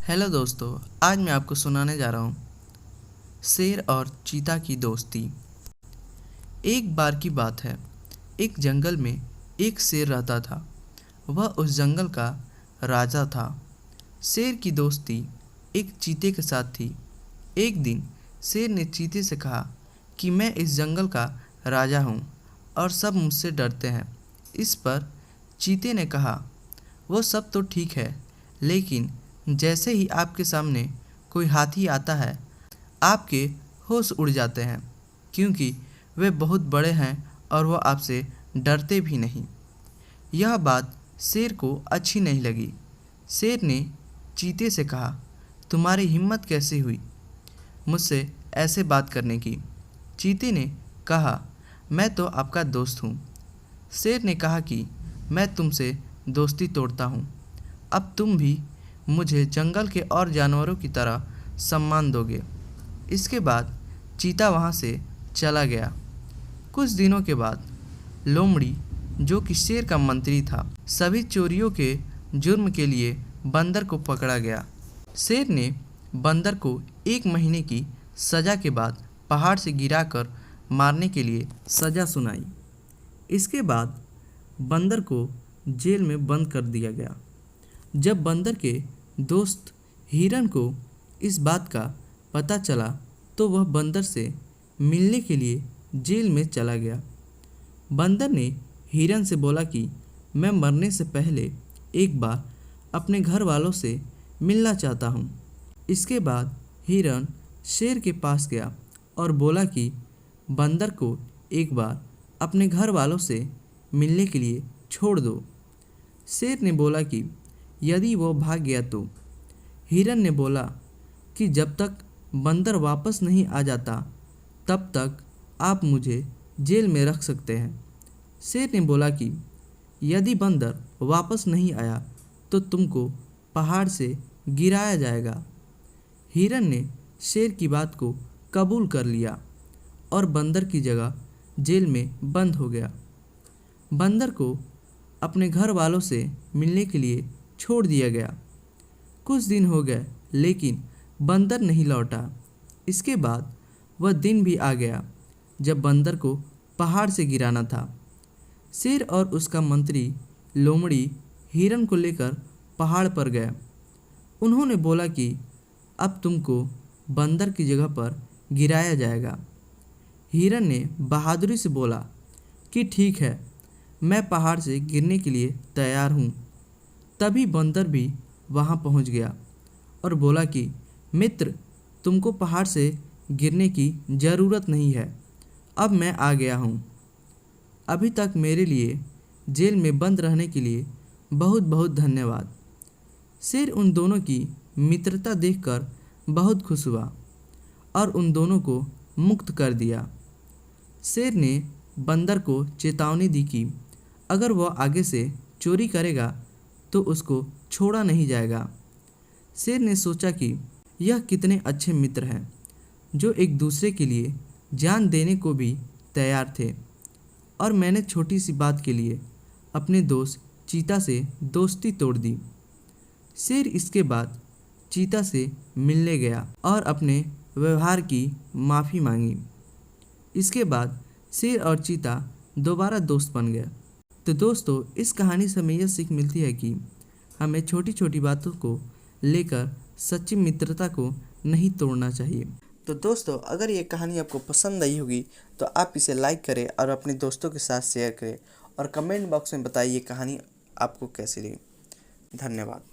Hello दोस्तों, आज मैं आपको सुनाने जा रहा हूँ शेर और चीता की दोस्ती। एक बार की बात है, एक जंगल में एक शेर रहता था। वह उस जंगल का राजा था। शेर की दोस्ती एक चीते के साथ थी। एक दिन शेर ने चीते से कहा कि मैं इस जंगल का राजा हूँ और सब मुझसे डरते हैं। इस पर चीते ने कहा, वो सब तो ठीक है, लेकिन जैसे ही आपके सामने कोई हाथी आता है, आपके होश उड़ जाते हैं, क्योंकि वे बहुत बड़े हैं और वह आपसे डरते भी नहीं। यह बात शेर को अच्छी नहीं लगी। शेर ने चीते से कहा, तुम्हारी हिम्मत कैसे हुई मुझसे ऐसे बात करने की? चीते ने कहा, मैं तो आपका दोस्त हूँ। शेर ने कहा कि मैं तुमसे दोस्ती तोड़ता हूँ। अब तुम भी मुझे जंगल के और जानवरों की तरह सम्मान दोगे। इसके बाद चीता वहाँ से चला गया। कुछ दिनों के बाद लोमड़ी, जो कि शेर का मंत्री था, सभी चोरियों के जुर्म के लिए बंदर को पकड़ा गया। शेर ने बंदर को 1 महीने की सज़ा के बाद पहाड़ से गिराकर मारने के लिए सज़ा सुनाई। इसके बाद बंदर को जेल में बंद कर दिया गया। जब बंदर के दोस्त हिरन को इस बात का पता चला तो वह बंदर से मिलने के लिए जेल में चला गया। बंदर ने हिरन से बोला कि मैं मरने से पहले एक बार अपने घर वालों से मिलना चाहता हूँ। इसके बाद हिरन शेर के पास गया और बोला कि बंदर को एक बार अपने घर वालों से मिलने के लिए छोड़ दो। शेर ने बोला कि यदि वो भाग गया तो? हिरन ने बोला कि जब तक बंदर वापस नहीं आ जाता तब तक आप मुझे जेल में रख सकते हैं। शेर ने बोला कि यदि बंदर वापस नहीं आया तो तुमको पहाड़ से गिराया जाएगा। हिरन ने शेर की बात को कबूल कर लिया और बंदर की जगह जेल में बंद हो गया। बंदर को अपने घर वालों से मिलने के लिए छोड़ दिया गया। कुछ दिन हो गए, लेकिन बंदर नहीं लौटा। इसके बाद वह दिन भी आ गया जब बंदर को पहाड़ से गिराना था। शेर और उसका मंत्री लोमड़ी हिरन को लेकर पहाड़ पर गए। उन्होंने बोला कि अब तुमको बंदर की जगह पर गिराया जाएगा। हिरन ने बहादुरी से बोला कि ठीक है, मैं पहाड़ से गिरने के लिए तैयार हूँ। तभी बंदर भी वहाँ पहुँच गया और बोला कि मित्र, तुमको पहाड़ से गिरने की ज़रूरत नहीं है, अब मैं आ गया हूँ। अभी तक मेरे लिए जेल में बंद रहने के लिए बहुत बहुत धन्यवाद। शेर उन दोनों की मित्रता देखकर बहुत खुश हुआ और उन दोनों को मुक्त कर दिया। शेर ने बंदर को चेतावनी दी कि अगर वह आगे से चोरी करेगा तो उसको छोड़ा नहीं जाएगा। शेर ने सोचा कि यह कितने अच्छे मित्र हैं जो एक दूसरे के लिए जान देने को भी तैयार थे, और मैंने छोटी सी बात के लिए अपने दोस्त चीता से दोस्ती तोड़ दी। शेर इसके बाद चीता से मिलने गया और अपने व्यवहार की माफ़ी मांगी। इसके बाद शेर और चीता दोबारा दोस्त बन गए। तो दोस्तों, इस कहानी से हमें यह सीख मिलती है कि हमें छोटी छोटी बातों को लेकर सच्ची मित्रता को नहीं तोड़ना चाहिए। तो दोस्तों, अगर ये कहानी आपको पसंद आई होगी तो आप इसे लाइक करें और अपने दोस्तों के साथ शेयर करें और कमेंट बॉक्स में बताइए कहानी आपको कैसी लगी। धन्यवाद।